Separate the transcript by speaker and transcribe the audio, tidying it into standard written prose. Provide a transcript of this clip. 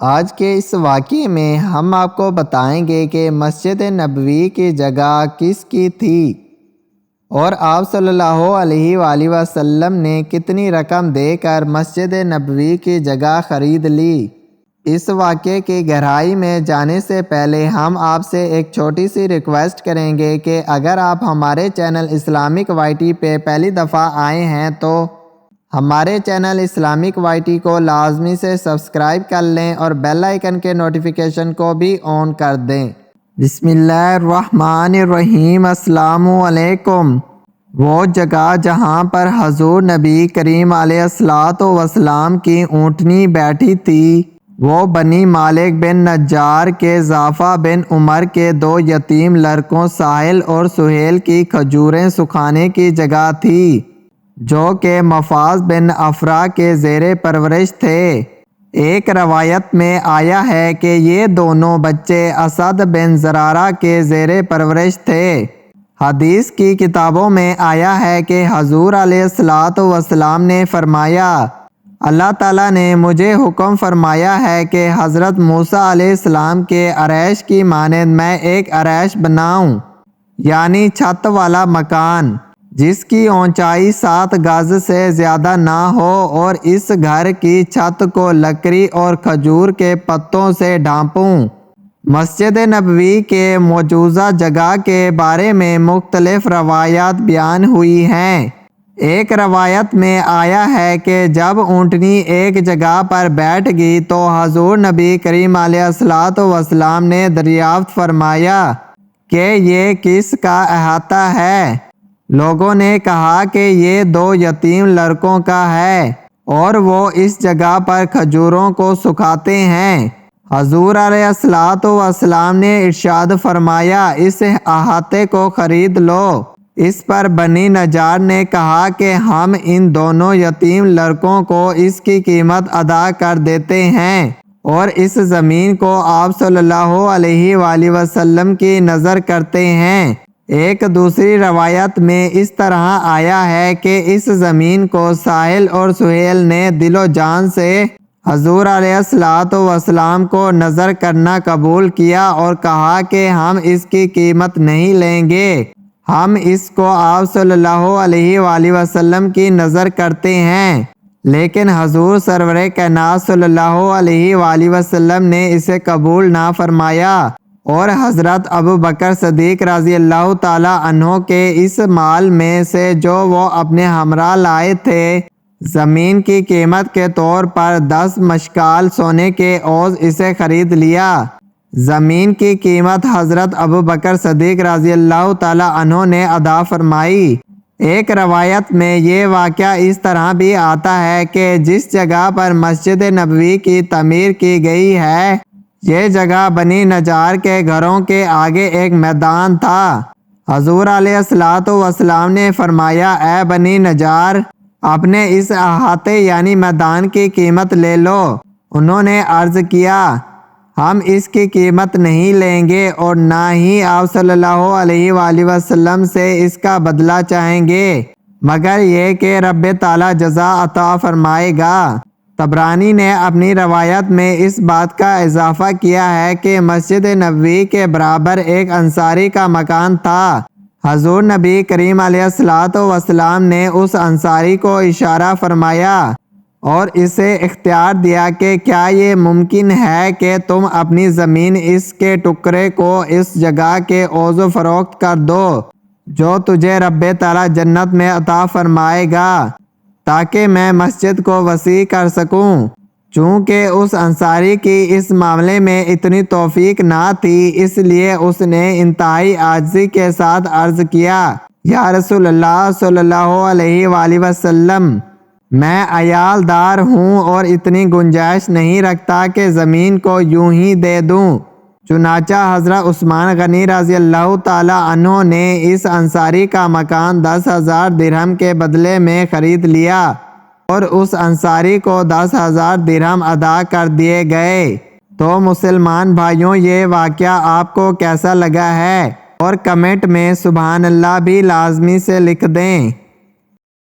Speaker 1: آج کے اس واقعے میں ہم آپ کو بتائیں گے کہ مسجد نبوی کی جگہ کس کی تھی اور آپ صلی اللہ علیہ وآلہ وسلم نے کتنی رقم دے کر مسجد نبوی کی جگہ خرید لی۔ اس واقعے کی گہرائی میں جانے سے پہلے ہم آپ سے ایک چھوٹی سی ریکویسٹ کریں گے کہ اگر آپ ہمارے چینل اسلامک وائی ٹی پہ پہلی دفعہ آئے ہیں تو ہمارے چینل اسلامک وائی ٹی کو لازمی سے سبسکرائب کر لیں اور بیل آئیکن کے نوٹیفیکیشن کو بھی آن کر دیں۔ بسم اللہ الرحمن الرحیم۔ السلام علیکم۔ وہ جگہ جہاں پر حضور نبی کریم علیہ السلام کی اونٹنی بیٹھی تھی وہ بنی مالک بن نجار کے ضعفہ بن عمر کے دو یتیم لڑکوں ساحل اور سہیل کی کھجوریں سکھانے کی جگہ تھی، جو کہ مفاز بن افرا کے زیر پرورش تھے۔ ایک روایت میں آیا ہے کہ یہ دونوں بچے اسد بن زرارہ کے زیر پرورش تھے۔ حدیث کی کتابوں میں آیا ہے کہ حضور علیہ السلام نے فرمایا، اللہ تعالیٰ نے مجھے حکم فرمایا ہے کہ حضرت موسیٰ علیہ السلام کے عرش کی مانند میں ایک عرش بناؤں، یعنی چھت والا مکان جس کی اونچائی 7 گز سے زیادہ نہ ہو، اور اس گھر کی چھت کو لکڑی اور کھجور کے پتوں سے ڈھانپوں۔ مسجد نبوی کے موجودہ جگہ کے بارے میں مختلف روایات بیان ہوئی ہیں۔ ایک روایت میں آیا ہے کہ جب اونٹنی ایک جگہ پر بیٹھ گئی تو حضور نبی کریم علیہ السلام نے دریافت فرمایا کہ یہ کس کا احاطہ ہے؟ لوگوں نے کہا کہ یہ 2 یتیم لڑکوں کا ہے اور وہ اس جگہ پر کھجوروں کو سکھاتے ہیں۔ حضور علیہ السلام نے ارشاد فرمایا، اس احاطے کو خرید لو۔ اس پر بنی نجار نے کہا کہ ہم ان دونوں یتیم لڑکوں کو اس کی قیمت ادا کر دیتے ہیں اور اس زمین کو آپ صلی اللہ علیہ وآلہ وسلم کی نذر کرتے ہیں۔ ایک دوسری روایت میں اس طرح آیا ہے کہ اس زمین کو ساحل اور سہیل نے دل و جان سے حضور علیہ السلام کو نذر کرنا قبول کیا اور کہا کہ ہم اس کی قیمت نہیں لیں گے، ہم اس کو آپ صلی اللہ علیہ وآلہ وسلم کی نذر کرتے ہیں۔ لیکن حضور سرور کائنات صلی اللہ علیہ وآلہ وسلم نے اسے قبول نہ فرمایا اور حضرت ابوبکر صدیق رضی اللہ تعالیٰ عنہ کے اس مال میں سے جو وہ اپنے ہمراہ لائے تھے، زمین کی قیمت کے طور پر 10 مشکال سونے کے عوض اسے خرید لیا۔ زمین کی قیمت حضرت ابوبکر صدیق رضی اللہ تعالیٰ عنہ نے ادا فرمائی۔ ایک روایت میں یہ واقعہ اس طرح بھی آتا ہے کہ جس جگہ پر مسجد نبوی کی تعمیر کی گئی ہے یہ جگہ بنی نجار کے گھروں کے آگے ایک میدان تھا۔ حضور علیہ السلام نے فرمایا، اے بنی نجار، اپنے اس احاطے یعنی میدان کی قیمت لے لو۔ انہوں نے عرض کیا، ہم اس کی قیمت نہیں لیں گے اور نہ ہی آپ صلی اللہ علیہ وآلہ وسلم سے اس کا بدلہ چاہیں گے، مگر یہ کہ رب تعالیٰ جزا عطا فرمائے گا۔ طبرانی نے اپنی روایت میں اس بات کا اضافہ کیا ہے کہ مسجد نبوی کے برابر ایک انصاری کا مکان تھا۔ حضور نبی کریم علیہ السلام نے اس انصاری کو اشارہ فرمایا اور اسے اختیار دیا کہ کیا یہ ممکن ہے کہ تم اپنی زمین اس کے ٹکڑے کو اس جگہ کے عوض و فروخت کر دو جو تجھے رب تعالیٰ جنت میں عطا فرمائے گا، تاکہ میں مسجد کو وسیع کر سکوں۔ چونکہ اس انصاری کی اس معاملے میں اتنی توفیق نہ تھی، اس لیے اس نے انتہائی عاجزی کے ساتھ عرض کیا، یا رسول اللہ صلی اللہ علیہ وآلہ وسلم، میں عیال دار ہوں اور اتنی گنجائش نہیں رکھتا کہ زمین کو یوں ہی دے دوں۔ چنانچہ حضرت عثمان غنی رضی اللہ تعالیٰ عنہ نے اس انصاری کا مکان 10,000 درہم کے بدلے میں خرید لیا اور اس انصاری کو 10,000 درہم ادا کر دیے گئے۔ تو مسلمان بھائیوں، یہ واقعہ آپ کو کیسا لگا ہے اور کمنٹ میں سبحان اللہ بھی لازمی سے لکھ دیں۔